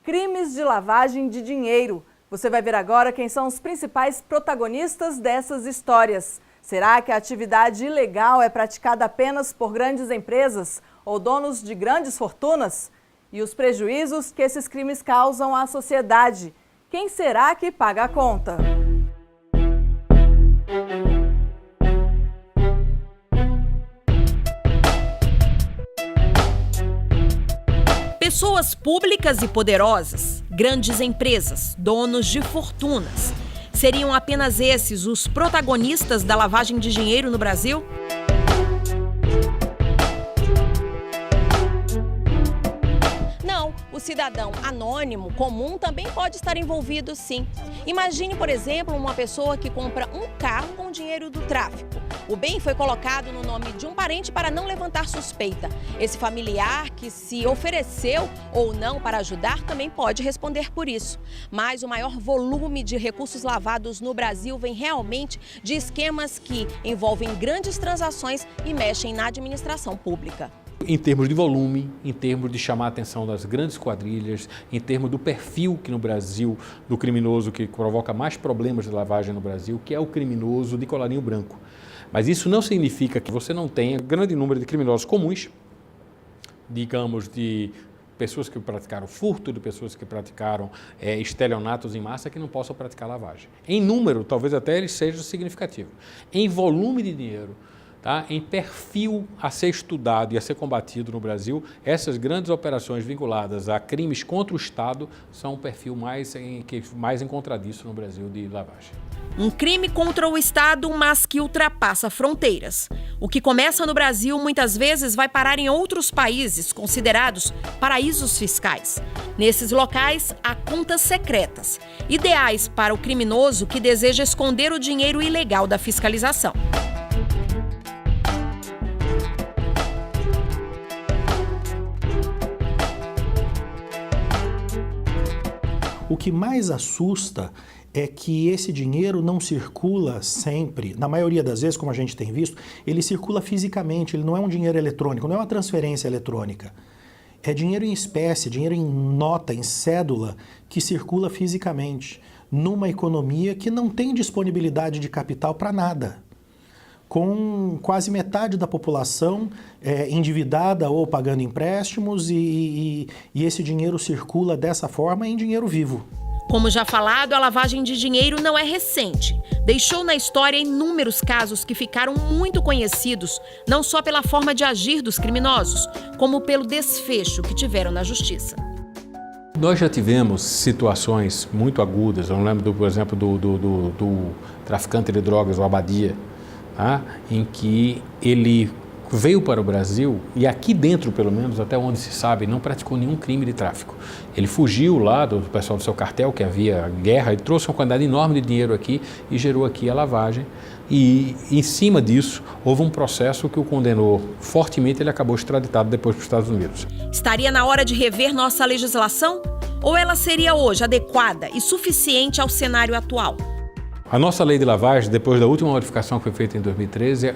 crimes de lavagem de dinheiro. Você vai ver agora quem são os principais protagonistas dessas histórias. Será que a atividade ilegal é praticada apenas por grandes empresas ou donos de grandes fortunas? E os prejuízos que esses crimes causam à sociedade? Quem será que paga a conta? Pessoas públicas e poderosas, grandes empresas, donos de fortunas. Seriam apenas esses os protagonistas da lavagem de dinheiro no Brasil? Não, o cidadão anônimo, comum, também pode estar envolvido, sim. Imagine, por exemplo, uma pessoa que compra um carro com dinheiro do tráfico. O bem foi colocado no nome de um parente para não levantar suspeita. Esse familiar que se ofereceu ou não para ajudar também pode responder por isso. Mas o maior volume de recursos lavados no Brasil vem realmente de esquemas que envolvem grandes transações e mexem na administração pública. Em termos de volume, em termos de chamar a atenção das grandes quadrilhas, em termos do perfil que no Brasil, do criminoso que provoca mais problemas de lavagem no Brasil, que é o criminoso de colarinho branco. Mas isso não significa que você não tenha grande número de criminosos comuns, digamos, de pessoas que praticaram furto, de pessoas que praticaram estelionatos em massa que não possam praticar lavagem. Em número, talvez até ele seja significativo. Em volume de dinheiro, tá? Em perfil a ser estudado e a ser combatido no Brasil, essas grandes operações vinculadas a crimes contra o Estado são o perfil mais encontradiço no Brasil de lavagem. Um crime contra o Estado, mas que ultrapassa fronteiras. O que começa no Brasil muitas vezes vai parar em outros países considerados paraísos fiscais. Nesses locais, há contas secretas, ideais para o criminoso que deseja esconder o dinheiro ilegal da fiscalização. O que mais assusta é que esse dinheiro não circula sempre, na maioria das vezes, como a gente tem visto, ele circula fisicamente, ele não é um dinheiro eletrônico, não é uma transferência eletrônica. É dinheiro em espécie, dinheiro em nota, em cédula, que circula fisicamente, numa economia que não tem disponibilidade de capital para nada. Com quase metade da população endividada ou pagando empréstimos e esse dinheiro circula dessa forma em dinheiro vivo. Como já falado, a lavagem de dinheiro não é recente. Deixou na história inúmeros casos que ficaram muito conhecidos, não só pela forma de agir dos criminosos, como pelo desfecho que tiveram na justiça. Nós já tivemos situações muito agudas, eu lembro, por exemplo, do traficante de drogas, o Abadia, tá? Em que ele veio para o Brasil e aqui dentro, pelo menos, até onde se sabe, não praticou nenhum crime de tráfico. Ele fugiu lá do pessoal do seu cartel, que havia guerra, e trouxe uma quantidade enorme de dinheiro aqui e gerou aqui a lavagem. E, em cima disso, houve um processo que o condenou fortemente e ele acabou extraditado depois para os Estados Unidos. Estaria na hora de rever nossa legislação? Ou ela seria hoje adequada e suficiente ao cenário atual? A nossa lei de lavagem, depois da última modificação que foi feita em 2013,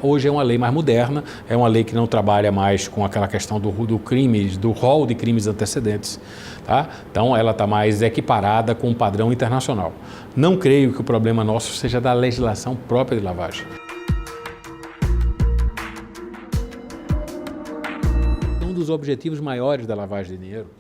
hoje é uma lei mais moderna, é uma lei que não trabalha mais com aquela questão do rol de crimes antecedentes. Tá? Então, ela está mais equiparada com o padrão internacional. Não creio que o problema nosso seja da legislação própria de lavagem. Um dos objetivos maiores da lavagem de dinheiro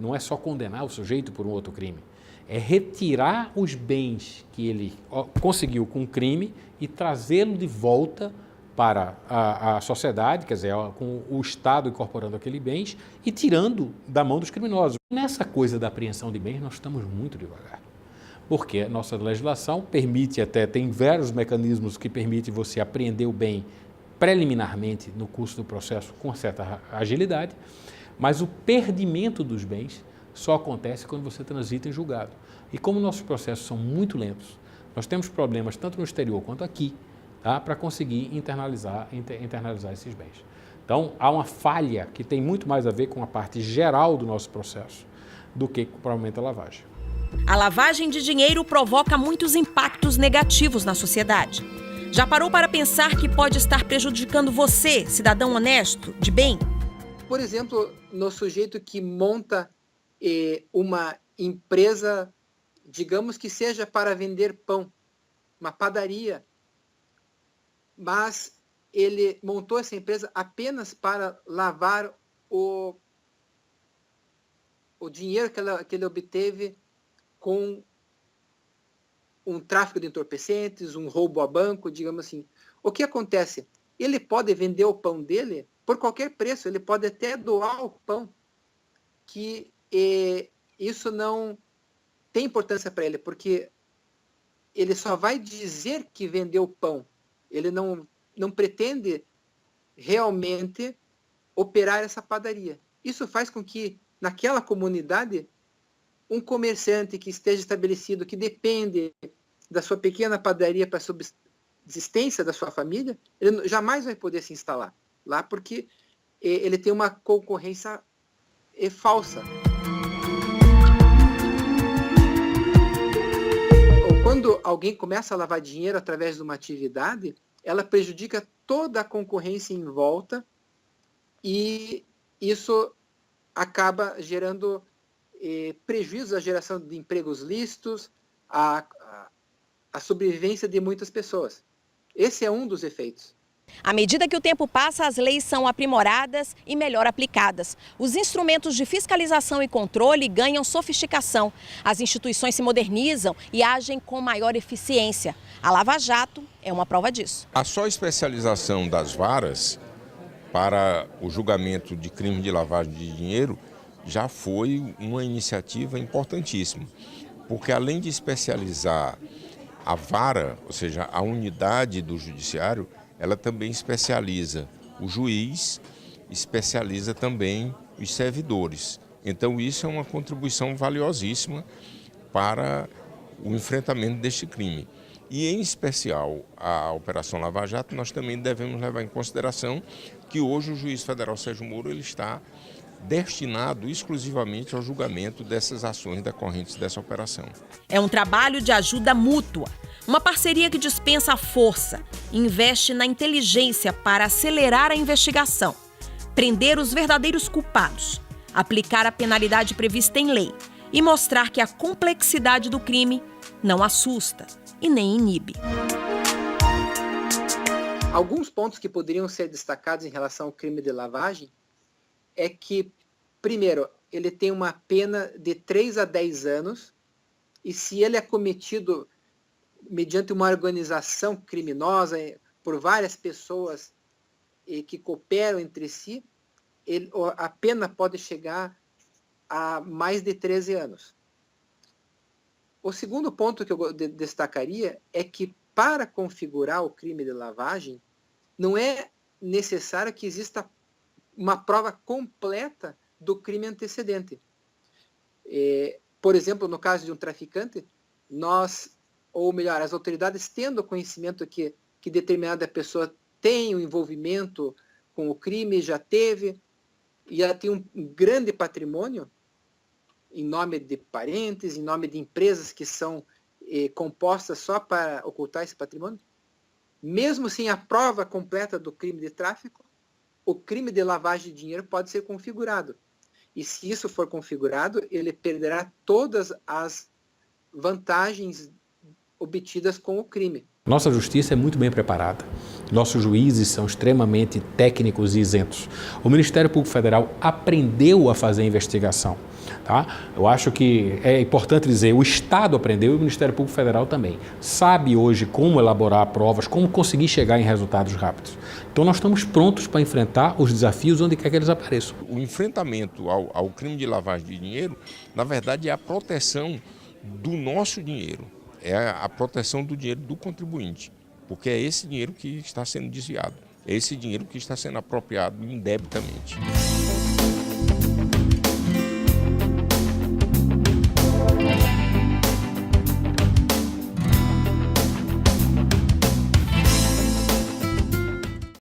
não é só condenar o sujeito por um outro crime, é retirar os bens que ele conseguiu com o crime e trazê-lo de volta para a sociedade, quer dizer, com o Estado incorporando aqueles bens e tirando da mão dos criminosos. Nessa coisa da apreensão de bens, nós estamos muito devagar, porque a nossa legislação permite tem vários mecanismos que permitem você apreender o bem preliminarmente no curso do processo com certa agilidade, mas o perdimento dos bens só acontece quando você transita em julgado. E como nossos processos são muito lentos, nós temos problemas tanto no exterior quanto aqui, tá, para conseguir internalizar esses bens. Então, há uma falha que tem muito mais a ver com a parte geral do nosso processo do que provavelmente a lavagem. A lavagem de dinheiro provoca muitos impactos negativos na sociedade. Já parou para pensar que pode estar prejudicando você, cidadão honesto, de bem? Por exemplo, no sujeito que monta uma empresa, digamos que seja para vender pão, uma padaria, mas ele montou essa empresa apenas para lavar o dinheiro que ele obteve com um tráfico de entorpecentes, um roubo a banco, digamos assim. O que acontece? Ele pode vender o pão dele por qualquer preço, ele pode até doar o pão, que isso não tem importância para ele, porque ele só vai dizer que vendeu pão. Ele não pretende realmente operar essa padaria. Isso faz com que, naquela comunidade, um comerciante que esteja estabelecido, que depende da sua pequena padaria para a subsistência da sua família, ele jamais vai poder se instalar lá, porque ele tem uma concorrência falsa. Quando alguém começa a lavar dinheiro através de uma atividade, ela prejudica toda a concorrência em volta e isso acaba gerando prejuízos à geração de empregos lícitos, à sobrevivência de muitas pessoas. Esse é um dos efeitos. À medida que o tempo passa, as leis são aprimoradas e melhor aplicadas. Os instrumentos de fiscalização e controle ganham sofisticação. As instituições se modernizam e agem com maior eficiência. A Lava Jato é uma prova disso. A só especialização das varas para o julgamento de crime de lavagem de dinheiro já foi uma iniciativa importantíssima, porque além de especializar a vara, ou seja, a unidade do judiciário, ela também especializa o juiz, especializa também os servidores. Então isso é uma contribuição valiosíssima para o enfrentamento deste crime. E em especial a Operação Lava Jato, nós também devemos levar em consideração que hoje o juiz federal Sérgio Moro ele está destinado exclusivamente ao julgamento dessas ações decorrentes dessa operação. É um trabalho de ajuda mútua, uma parceria que dispensa a força, investe na inteligência para acelerar a investigação, prender os verdadeiros culpados, aplicar a penalidade prevista em lei e mostrar que a complexidade do crime não assusta e nem inibe. Alguns pontos que poderiam ser destacados em relação ao crime de lavagem é que, primeiro, ele tem uma pena de 3 a 10 anos e se ele é cometido mediante uma organização criminosa por várias pessoas que cooperam entre si, a pena pode chegar a mais de 13 anos. O segundo ponto que eu destacaria é que para configurar o crime de lavagem, não é necessário que exista uma prova completa do crime antecedente. Por exemplo, no caso de um traficante, as autoridades tendo conhecimento que determinada pessoa tem um envolvimento com o crime, já teve, e ela tem um grande patrimônio, em nome de parentes, em nome de empresas que são compostas só para ocultar esse patrimônio, mesmo sem a prova completa do crime de tráfico, o crime de lavagem de dinheiro pode ser configurado. E se isso for configurado, ele perderá todas as vantagens obtidas com o crime. Nossa justiça é muito bem preparada. Nossos juízes são extremamente técnicos e isentos. O Ministério Público Federal aprendeu a fazer investigação. Tá? Eu acho que é importante dizer, o Estado aprendeu e o Ministério Público Federal também. Sabe hoje como elaborar provas, como conseguir chegar em resultados rápidos. Então nós estamos prontos para enfrentar os desafios onde quer que eles apareçam. O enfrentamento ao crime de lavagem de dinheiro, na verdade, é a proteção do nosso dinheiro. É a proteção do dinheiro do contribuinte, porque é esse dinheiro que está sendo desviado, é esse dinheiro que está sendo apropriado indebitamente.